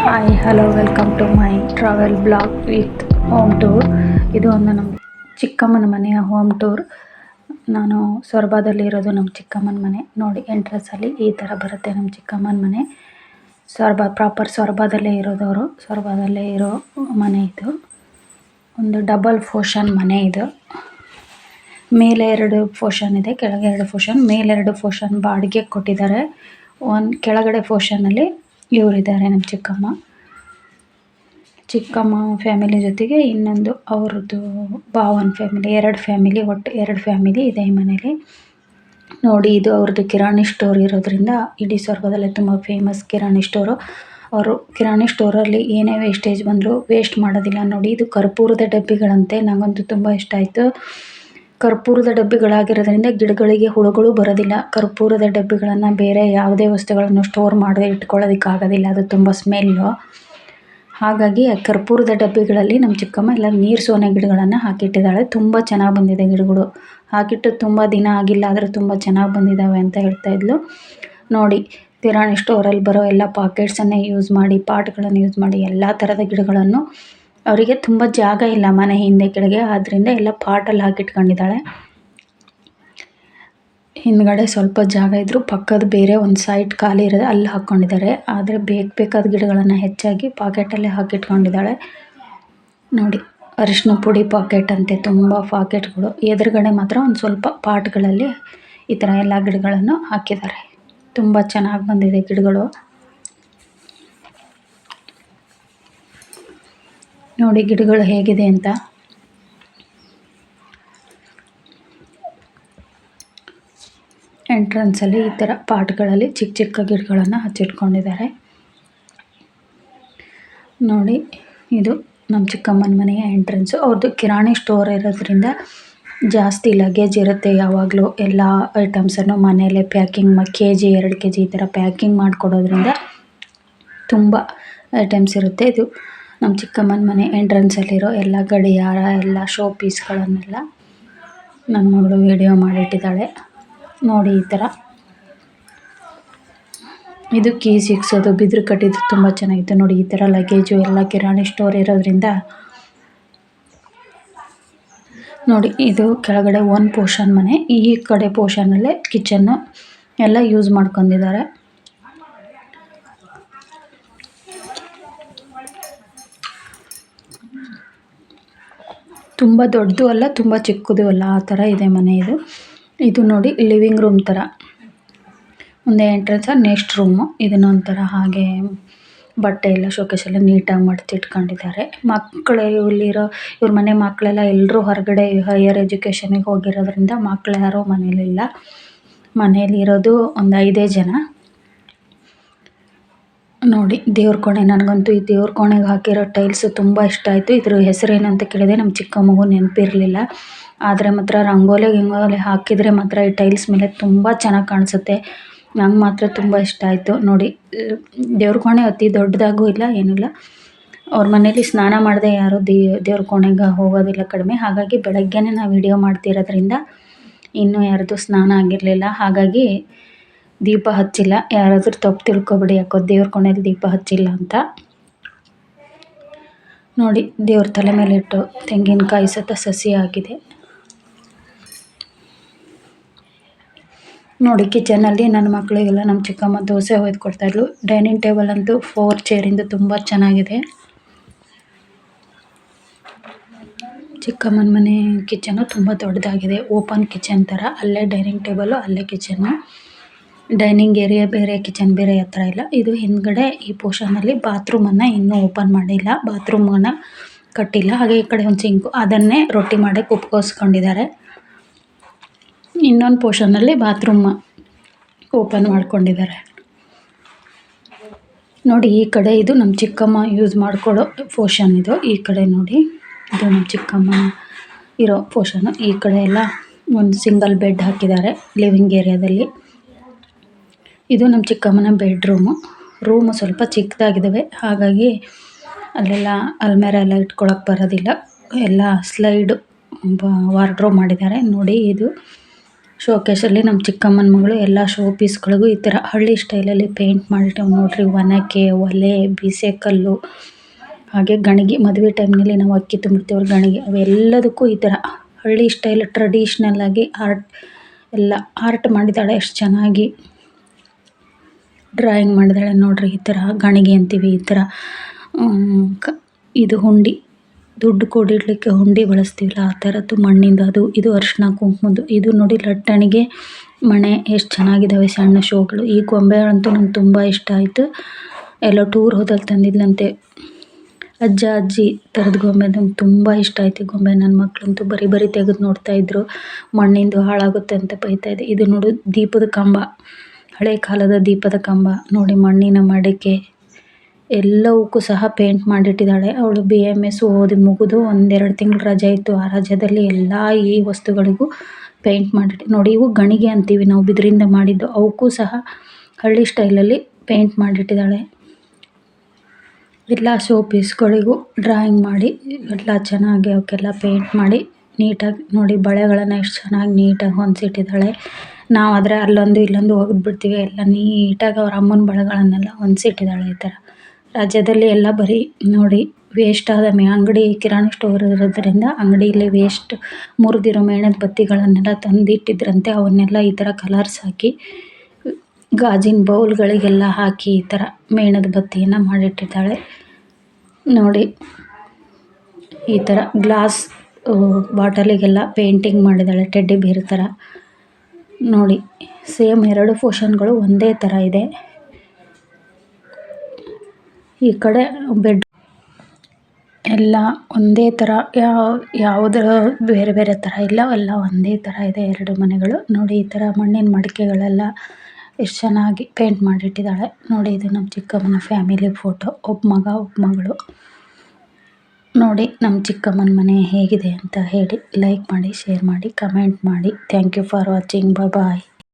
Hi hello welcome to my travel blog with home tour. ಇದು ಒಂದು ನಮ್ಮ ಚಿಕ್ಕಮ್ಮನ ಮನೆಯ ಹೋಮ್ ಟೂರ್. ನಾನು ಸೊರಬದಲ್ಲಿ ಇರೋದು ನಮ್ಮ ಚಿಕ್ಕಮ್ಮನ ಮನೆ. ನೋಡಿ ಎಂಟ್ರೆನ್ಸಲ್ಲಿ ಈ ಥರ ಬರುತ್ತೆ ನಮ್ಮ ಚಿಕ್ಕಮ್ಮನ ಮನೆ. ಪ್ರಾಪರ್ ಸೊರಬದಲ್ಲೇ ಇರೋದವರು. ಸೊರಬದಲ್ಲೇ ಇರೋ ಮನೆ ಇದು. ಒಂದು ಡಬಲ್ ಪೋರ್ಷನ್ ಮನೆ ಇದು. ಮೇಲೆ 2 ಪೋರ್ಷನ್ ಇದೆ, ಕೆಳಗೆ 2 ಪೋರ್ಷನ್. ಮೇಲೆ 2 ಪೋರ್ಷನ್ ಬಾಡಿಗೆ ಕೊಟ್ಟಿದ್ದಾರೆ. ಕೆಳಗಡೆ ಪೋರ್ಷನಲ್ಲಿ ಇವರಿದ್ದಾರೆ ನಮ್ಮ ಚಿಕ್ಕಮ್ಮ ಫ್ಯಾಮಿಲಿ ಜೊತೆಗೆ ಇನ್ನೊಂದು ಅವ್ರದ್ದು ಭಾವನ ಫ್ಯಾಮಿಲಿ. 2 ಫ್ಯಾಮಿಲಿ, ಒಟ್ಟು 2 ಫ್ಯಾಮಿಲಿ ಇದೆ ಈ ಮನೇಲಿ. ನೋಡಿ, ಇದು ಅವ್ರದ್ದು ಕಿರಾಣಿ ಸ್ಟೋರ್ ಇರೋದ್ರಿಂದ ಇಡೀ ಸೊರಬದಲ್ಲೇ ತುಂಬ ಫೇಮಸ್ ಕಿರಾಣಿ ಸ್ಟೋರು. ಅವರು ಕಿರಾಣಿ ಸ್ಟೋರಲ್ಲಿ ಏನೇ ವೇಸ್ಟೇಜ್ ಬಂದರೂ ವೇಸ್ಟ್ ಮಾಡೋದಿಲ್ಲ. ನೋಡಿ, ಇದು ಕರ್ಪೂರದ ಡಬ್ಬಿಗಳಂತೆ. ನನಗಂತೂ ತುಂಬ ಇಷ್ಟ ಆಯಿತು. ಕರ್ಪೂರದ ಡಬ್ಬಿಗಳಾಗಿರೋದ್ರಿಂದ ಗಿಡಗಳಿಗೆ ಹುಳುಗಳು ಬರೋದಿಲ್ಲ. ಕರ್ಪೂರದ ಡಬ್ಬಿಗಳನ್ನು ಬೇರೆ ಯಾವುದೇ ವಸ್ತುಗಳನ್ನು ಸ್ಟೋರ್ ಮಾಡಿ ಇಟ್ಕೊಳ್ಳೋದಕ್ಕಾಗೋದಿಲ್ಲ, ಅದು ತುಂಬ ಸ್ಮೆಲ್ಲು. ಹಾಗಾಗಿ ಕರ್ಪೂರದ ಡಬ್ಬಿಗಳಲ್ಲಿ ನಮ್ಮ ಚಿಕ್ಕಮ್ಮ ಎಲ್ಲ ನೀರು ಸೋನೆ ಗಿಡಗಳನ್ನು ಹಾಕಿಟ್ಟಿದ್ದಾಳೆ. ತುಂಬ ಚೆನ್ನಾಗಿ ಬಂದಿದೆ ಗಿಡಗಳು. ಹಾಕಿಟ್ಟು ತುಂಬ ದಿನ ಆಗಿಲ್ಲ, ಆದರೆ ತುಂಬ ಚೆನ್ನಾಗಿ ಬಂದಿದ್ದಾವೆ ಅಂತ ಹೇಳ್ತಾಯಿದ್ಲು. ನೋಡಿ, ಕಿರಾಣಿ ಸ್ಟೋರಲ್ಲಿ ಬರೋ ಎಲ್ಲ ಪಾಕೆಟ್ಸನ್ನೇ ಯೂಸ್ ಮಾಡಿ, ಪಾಟ್ಗಳನ್ನು ಯೂಸ್ ಮಾಡಿ ಎಲ್ಲ ಥರದ ಗಿಡಗಳನ್ನು, ಅವರಿಗೆ ತುಂಬ ಜಾಗ ಇಲ್ಲ ಮನೆ ಹಿಂದೆ ಕೆಳಗೆ, ಆದ್ದರಿಂದ ಎಲ್ಲ ಪಾಟಲ್ಲಿ ಹಾಕಿಟ್ಕೊಂಡಿದ್ದಾಳೆ. ಹಿಂದ್ಗಡೆ ಸ್ವಲ್ಪ ಜಾಗ ಇದ್ದರೂ ಪಕ್ಕದ ಬೇರೆ ಒಂದು ಸೈಡ್ ಖಾಲಿ ಇರೋದು, ಅಲ್ಲಿ ಹಾಕ್ಕೊಂಡಿದ್ದಾರೆ. ಆದರೆ ಬೇಕಾದ ಗಿಡಗಳನ್ನು ಹೆಚ್ಚಾಗಿ ಪಾಕೆಟಲ್ಲೇ ಹಾಕಿಟ್ಕೊಂಡಿದ್ದಾಳೆ. ನೋಡಿ, ಅರಿಶಿನ ಪುಡಿ ಪಾಕೆಟ್ ಅಂತೆ, ತುಂಬ ಪಾಕೆಟ್ಗಳು. ಎದುರುಗಡೆ ಮಾತ್ರ ಒಂದು ಸ್ವಲ್ಪ ಪಾಟ್ಗಳಲ್ಲಿ ಈ ಥರ ಎಲ್ಲ ಗಿಡಗಳನ್ನು ಹಾಕಿದ್ದಾರೆ. ತುಂಬ ಚೆನ್ನಾಗಿ ಬಂದಿದೆ ಗಿಡಗಳು. ನೋಡಿ ಗಿಡಗಳು ಹೇಗಿದೆ ಅಂತ. ಎಂಟ್ರೆನ್ಸಲ್ಲಿ ಈ ಥರ ಪಾಟ್ಗಳಲ್ಲಿ ಚಿಕ್ಕ ಚಿಕ್ಕ ಗಿಡಗಳನ್ನು ಹಚ್ಚಿಟ್ಕೊಂಡಿದ್ದಾರೆ. ನೋಡಿ, ಇದು ನಮ್ಮ ಚಿಕ್ಕಮ್ಮನ ಮನೆಯ ಎಂಟ್ರೆನ್ಸು. ಅವ್ರದ್ದು ಕಿರಾಣಿ ಸ್ಟೋರ್ ಇರೋದ್ರಿಂದ ಜಾಸ್ತಿ ಲಗೇಜ್ ಇರುತ್ತೆ. ಯಾವಾಗಲೂ ಎಲ್ಲ ಐಟಮ್ಸನ್ನು ಮನೆಯಲ್ಲೇ ಪ್ಯಾಕಿಂಗ್ kg 2 kg ಈ ಥರ ಪ್ಯಾಕಿಂಗ್ ಮಾಡಿಕೊಡೋದ್ರಿಂದ ತುಂಬ ಐಟಮ್ಸ್ ಇರುತ್ತೆ. ಇದು ನಮ್ಮ ಚಿಕ್ಕಮ್ಮನ ಮನೆ ಎಂಟ್ರೆನ್ಸಲ್ಲಿರೋ ಎಲ್ಲ ಗಡಿಯಾರ, ಎಲ್ಲ ಶೋ ಪೀಸ್ಗಳನ್ನೆಲ್ಲ ನನ್ನ ಮಗಳು ವಿಡಿಯೋ ಮಾಡಿಟ್ಟಿದ್ದಾಳೆ. ನೋಡಿ, ಈ ಥರ ಇದು ಕೀ ಸಿಕ್ಸೋದು, ಬಿದಿರು ಕಟ್ಟಿದ್ದು ತುಂಬ ಚೆನ್ನಾಗಿತ್ತು. ನೋಡಿ, ಈ ಥರ ಲಗೇಜು ಎಲ್ಲ ಕಿರಾಣಿ ಸ್ಟೋರ್ ಇರೋದ್ರಿಂದ. ನೋಡಿ, ಇದು ಕೆಳಗಡೆ 1 ಪೋರ್ಷನ್ ಮನೆ. ಈ ಕಡೆ ಪೋರ್ಷನಲ್ಲೇ ಕಿಚನ್ನು ಎಲ್ಲ ಯೂಸ್ ಮಾಡ್ಕೊಂಡಿದ್ದಾರೆ. ತುಂಬ ದೊಡ್ಡದು ಅಲ್ಲ, ತುಂಬ ಚಿಕ್ಕದು ಅಲ್ಲ, ಆ ಥರ ಇದೆ ಮನೆ ಇದು. ಇದು ನೋಡಿ ಲಿವಿಂಗ್ ರೂಮ್ ಥರ. ಮುಂದೆ ಎಂಟ್ರೆನ್ಸ್, ನೆಕ್ಸ್ಟ್ ರೂಮು. ಇದನ್ನೊಂಥರ ಹಾಗೆ ಬಟ್ಟೆ ಎಲ್ಲ ಶೋಕೇಸೆಲ್ಲ ನೀಟಾಗಿ ಮಡ್ಚಿಟ್ಕೊಂಡಿದ್ದಾರೆ. ಮಕ್ಕಳು ಇವ್ರ ಮನೆ ಮಕ್ಕಳೆಲ್ಲ ಎಲ್ಲರೂ ಹೊರಗಡೆ ಹೈಯರ್ ಎಜುಕೇಷನಿಗೆ ಹೋಗಿರೋದ್ರಿಂದ ಮಕ್ಕಳು ಯಾರೂ ಮನೇಲಿಲ್ಲ. ಮನೇಲಿ ಇರೋದು ಒಂದು 5 ಜನ. ನೋಡಿ, ದೇವ್ರ ಕೋಣೆ. ನನಗಂತೂ ಈ ದೇವ್ರ ಕೋಣೆಗೆ ಹಾಕಿರೋ ಟೈಲ್ಸು ತುಂಬ ಇಷ್ಟ ಆಯಿತು. ಇದ್ರ ಹೆಸರೇನು ಅಂತ ಕೇಳಿದೆ, ನಮ್ಮ ಚಿಕ್ಕಮ್ಮಗೂ ನೆನಪಿರಲಿಲ್ಲ. ಆದರೆ ಮಾತ್ರ ರಂಗೋಲಿ ಹಾಕಿದರೆ ಮಾತ್ರ ಈ ಟೈಲ್ಸ್ ಮೇಲೆ ತುಂಬ ಚೆನ್ನಾಗಿ ಕಾಣಿಸುತ್ತೆ. ನಂಗೆ ಮಾತ್ರ ತುಂಬ ಇಷ್ಟ ಆಯಿತು. ನೋಡಿ, ದೇವ್ರ ಕೋಣೆ ಅತಿ ದೊಡ್ಡದಾಗೂ ಇಲ್ಲ, ಏನಿಲ್ಲ. ಅವ್ರ ಮನೇಲಿ ಸ್ನಾನ ಮಾಡದೆ ಯಾರೂ ದೇವ್ರ ಕೋಣೆಗೆ ಹೋಗೋದಿಲ್ಲ ಕಡಿಮೆ. ಹಾಗಾಗಿ ಬೆಳಗ್ಗೆನೇ ನಾವು ವಿಡಿಯೋ ಮಾಡ್ತಿರೋದ್ರಿಂದ ಇನ್ನೂ ಯಾರ್ದು ಸ್ನಾನ ಆಗಿರಲಿಲ್ಲ. ಹಾಗಾಗಿ ದೀಪ ಹಚ್ಚಿಲ್ಲ. ಯಾರಾದರೂ ತಪ್ಪು ತಿಳ್ಕೊಬೇಡಿ, ಯಾಕೋ ದೇವ್ರ ಕೋಣೆಯಲ್ಲಿ ದೀಪ ಹಚ್ಚಿಲ್ಲ ಅಂತ. ನೋಡಿ, ದೇವ್ರ ತಲೆ ಮೇಲಿಟ್ಟು ತೆಂಗಿನಕಾಯಿ ಸಸಿ ಆಗಿದೆ. ನೋಡಿ, ಕಿಚನಲ್ಲಿ ನನ್ನ ಮಕ್ಕಳಿಗೆಲ್ಲ ನಮ್ಮ ಚಿಕ್ಕಮ್ಮ ದೋಸೆ ಹೊಯ್ದು ಕೊಡ್ತಾಯಿದ್ಲು. ಡೈನಿಂಗ್ ಟೇಬಲ್ ಅಂತೂ 4 ಚೇರಿಂದು ತುಂಬ ಚೆನ್ನಾಗಿದೆ. ಚಿಕ್ಕಮ್ಮನ ಮನೆ ಕಿಚನು ತುಂಬ ದೊಡ್ಡದಾಗಿದೆ, ಓಪನ್ ಕಿಚನ್ ಥರ. ಅಲ್ಲೇ ಡೈನಿಂಗ್ ಟೇಬಲು, ಅಲ್ಲೇ ಕಿಚನ್ನು. ಡೈನಿಂಗ್ ಏರಿಯಾ ಬೇರೆ, ಕಿಚನ್ ಬೇರೆ, ಆ ಥರ ಇಲ್ಲ. ಇದು ಹಿಂದ್ಗಡೆ ಈ ಪೋರ್ಷನಲ್ಲಿ ಬಾತ್ರೂಮನ್ನು ಇನ್ನೂ ಓಪನ್ ಮಾಡಿಲ್ಲ, ಬಾತ್ರೂಮನ್ನು ಕಟ್ಟಿಲ್ಲ. ಹಾಗೆ ಈ ಕಡೆ ಒಂದು ಸಿಂಕು, ಅದನ್ನೇ ರೊಟ್ಟಿ ಮಾಡೋಕ್ಕೆ ಉಪಯೋಗಿಸ್ಕೊಂಡಿದ್ದಾರೆ. ಇನ್ನೊಂದು ಪೋರ್ಷನಲ್ಲಿ ಬಾತ್ರೂಮ್ ಓಪನ್ ಮಾಡ್ಕೊಂಡಿದ್ದಾರೆ. ನೋಡಿ, ಈ ಕಡೆ ಇದು ನಮ್ಮ ಚಿಕ್ಕಮ್ಮ ಯೂಸ್ ಮಾಡ್ಕೊಳ್ಳೋ ಪೋರ್ಷನ್ ಇದು. ಈ ಕಡೆ ನೋಡಿ, ಇದು ನಮ್ಮ ಚಿಕ್ಕಮ್ಮ ಇರೋ ಪೋರ್ಷನು. ಈ ಕಡೆ ಎಲ್ಲ ಒಂದು ಸಿಂಗಲ್ ಬೆಡ್ ಹಾಕಿದ್ದಾರೆ ಲಿವಿಂಗ್ ಏರಿಯಾದಲ್ಲಿ. ಇದು ನಮ್ಮ ಚಿಕ್ಕಮ್ಮನ ಬೆಡ್ರೂಮು. ರೂಮು ಸ್ವಲ್ಪ ಚಿಕ್ಕದಾಗಿದ್ದಾವೆ, ಹಾಗಾಗಿ ಅಲ್ಲೆಲ್ಲ ಅಲ್ಮೇರ ಎಲ್ಲ ಇಟ್ಕೊಳಕ್ಕೆ ಬರೋದಿಲ್ಲ. ಎಲ್ಲ ಸ್ಲೈಡ್ ವಾರ್ಡ್ರೋಬ್ ಮಾಡಿದ್ದಾರೆ. ನೋಡಿ, ಇದು ಶೋಕೇಸಲ್ಲಿ ನಮ್ಮ ಚಿಕ್ಕಮ್ಮನ ಮಗಳು ಎಲ್ಲ ಶೋ ಪೀಸ್ಗಳಿಗೂ ಈ ಥರ ಹಳ್ಳಿ ಸ್ಟೈಲಲ್ಲಿ ಪೇಂಟ್ ಮಾಡಿರ್ತಾವೆ ನೋಡ್ರಿ. ಒನಕೆ, ಒಲೆ, ಬೀಸೆಕಲ್ಲು, ಹಾಗೆ ಗಣಿಗೆ. ಮದುವೆ ಟೈಮ್ನಲ್ಲಿ ನಾವು ಅಕ್ಕಿ ತುಂಬಿರ್ತೀವಲ್ಲ ಗಣಿಗೆ, ಅವೆಲ್ಲದಕ್ಕೂ ಈ ಥರ ಹಳ್ಳಿ ಸ್ಟೈಲ್ ಟ್ರೆಡಿಷ್ನಲ್ ಆಗಿ ಎಲ್ಲ ಆರ್ಟ್ ಮಾಡಿದ್ದಾಳೆ. ಎಷ್ಟು ಚೆನ್ನಾಗಿ ಡ್ರಾಯಿಂಗ್ ಮಾಡಿದ್ದಾಳೆ ನೋಡ್ರಿ. ಈ ಥರ ಗಣಿಗೆ ಅಂತೀವಿ. ಈ ಥರ ಇದು ಹುಂಡಿ, ದುಡ್ಡು ಕೂಡಿಡ್ಲಿಕ್ಕೆ ಹುಂಡಿ ಬಳಸ್ತೀವಲ್ಲ ಆ ಥರದ್ದು ಮಣ್ಣಿಂದು ಅದು. ಇದು ಅರಿಶಿನ ಕುಂಕುಮದ್ದು. ಇದು ನೋಡಿ ಲಟ್ಟಣಿಗೆ ಮಣೆ ಎಷ್ಟು ಚೆನ್ನಾಗಿದ್ದಾವೆ ಸಣ್ಣ ಶೋಗಳು. ಈ ಗೊಂಬೆಗಳಂತೂ ನಂಗೆ ತುಂಬ ಇಷ್ಟ ಆಯಿತು. ಎಲ್ಲೋ ಟೂರ್ ಹೋದಲ್ಲಿ ತಂದಿದ್ಲಂತೆ ಅಜ್ಜ ಅಜ್ಜಿ ಥರದ ಗೊಂಬೆ. ನಂಗೆ ತುಂಬ ಇಷ್ಟ ಆಯ್ತು ಈ ಗೊಂಬೆ. ನನ್ನ ಮಕ್ಕಳಂತೂ ಬರೀ ತೆಗೆದು ನೋಡ್ತಾಯಿದ್ರು. ಮಣ್ಣಿಂದು ಹಾಳಾಗುತ್ತೆ ಅಂತ ಬೈತಾಯಿದ್ದೆ. ಇದು ನೋಡು ದೀಪದ ಕಂಬ, ಹಳೆ ಕಾಲದ ದೀಪದ ಕಂಬ ನೋಡಿ. ಮಣ್ಣಿನ ಮಡಿಕೆ ಎಲ್ಲವಕ್ಕೂ ಸಹ ಪೇಂಟ್ ಮಾಡಿಟ್ಟಿದ್ದಾಳೆ. ಅವಳು BAMS ಓದಿ ಮುಗಿದು 1-2 ತಿಂಗಳು ರಜೆ ಇತ್ತು. ಆ ರಜದಲ್ಲಿ ಎಲ್ಲ ಈ ವಸ್ತುಗಳಿಗೂ ಪೇಂಟ್ ನೋಡಿ. ಇವು ಗಣಿಗೆ ಅಂತೀವಿ ನಾವು, ಬಿದಿರಿಂದ ಮಾಡಿದ್ದು. ಅವಕ್ಕೂ ಸಹ ಹಳ್ಳಿ ಸ್ಟೈಲಲ್ಲಿ ಪೇಂಟ್ ಮಾಡಿಟ್ಟಿದ್ದಾಳೆ. ಎಲ್ಲ ಶೋ ಪೀಸ್ಗಳಿಗೂ ಡ್ರಾಯಿಂಗ್ ಮಾಡಿ ಎಲ್ಲ ಚೆನ್ನಾಗಿ ಅವಕ್ಕೆಲ್ಲ ಪೇಂಟ್ ಮಾಡಿ ನೀಟಾಗಿ ನೋಡಿ. ಬಳೆಗಳನ್ನು ಎಷ್ಟು ಚೆನ್ನಾಗಿ ನೀಟಾಗಿ ಹೊಂದಿಸಿಟ್ಟಿದ್ದಾಳೆ. ನಾವಾದರೆ ಅಲ್ಲೊಂದು ಇಲ್ಲೊಂದು ಒಗೆದ್ಬಿಡ್ತೀವಿ. ಎಲ್ಲ ನೀಟಾಗಿ ಅವ್ರ ಅಮ್ಮನ ಬಳೆಗಳನ್ನೆಲ್ಲ ಹೊಂದಿಸಿಟ್ಟಿದ್ದಾಳೆ. ಈ ಥರ ರಾಜ್ಯದಲ್ಲಿ ಎಲ್ಲ ಬರೀ ನೋಡಿ ವೇಸ್ಟ್ ಆದ ಅಂಗಡಿ, ಕಿರಾಣಿ ಸ್ಟೋರ್ ಇರೋದ್ರಿಂದ ಅಂಗಡಿಯಲ್ಲಿ ವೇಸ್ಟ್ ಮುರಿದಿರೋ ಮೇಣದ ಬತ್ತಿಗಳನ್ನೆಲ್ಲ ತಂದಿಟ್ಟಿದ್ರಂತೆ. ಅವನ್ನೆಲ್ಲ ಈ ಥರ ಕಲರ್ಸ್ ಹಾಕಿ ಗಾಜಿನ ಬೌಲ್ಗಳಿಗೆಲ್ಲ ಹಾಕಿ ಈ ಥರ ಮೇಣದ ಬತ್ತಿಯನ್ನು ಮಾಡಿಟ್ಟಿದ್ದಾಳೆ ನೋಡಿ. ಈ ಥರ ಗ್ಲಾಸ್ ಬಾಟಲಿಗೆಲ್ಲ ಪೇಂಟಿಂಗ್ ಮಾಡಿದ್ದಾಳೆ ಟೆಡ್ಡಿ ಬೇರ್ ಥರ ನೋಡಿ. ಸೇಮ್ 2 ಪೋರ್ಷನ್ಗಳು ಒಂದೇ ಥರ ಇದೆ. ಈ ಕಡೆ ಬೆಡ್ ಎಲ್ಲ ಒಂದೇ ಥರ, ಯಾವುದರ ಬೇರೆ ಬೇರೆ ಥರ ಇಲ್ಲ, ಎಲ್ಲ ಒಂದೇ ಥರ ಇದೆ 2 ಮನೆಗಳು ನೋಡಿ. ಈ ಥರ ಮಣ್ಣಿನ ಮಡಿಕೆಗಳೆಲ್ಲ ಎಷ್ಟು ಚೆನ್ನಾಗಿ ಪೇಂಟ್ ಮಾಡಿಟ್ಟಿದ್ದಾಳೆ ನೋಡಿ. ಇದು ನಮ್ಮ ಚಿಕ್ಕಮ್ಮನ ಫ್ಯಾಮಿಲಿ ಫೋಟೋ. ಒಬ್ಬ ಮಗ ಒಬ್ಬ ಮಗಳು ನೋಡಿ. ನಮ್ಮ ಚಿಕ್ಕಮ್ಮನ ಮನೆ ಹೇಗಿದೆ ಅಂತ ಹೇಳಿ ಲೈಕ್ ಮಾಡಿ, ಶೇರ್ ಮಾಡಿ, ಕಮೆಂಟ್ ಮಾಡಿ. Thank you for watching. Bye.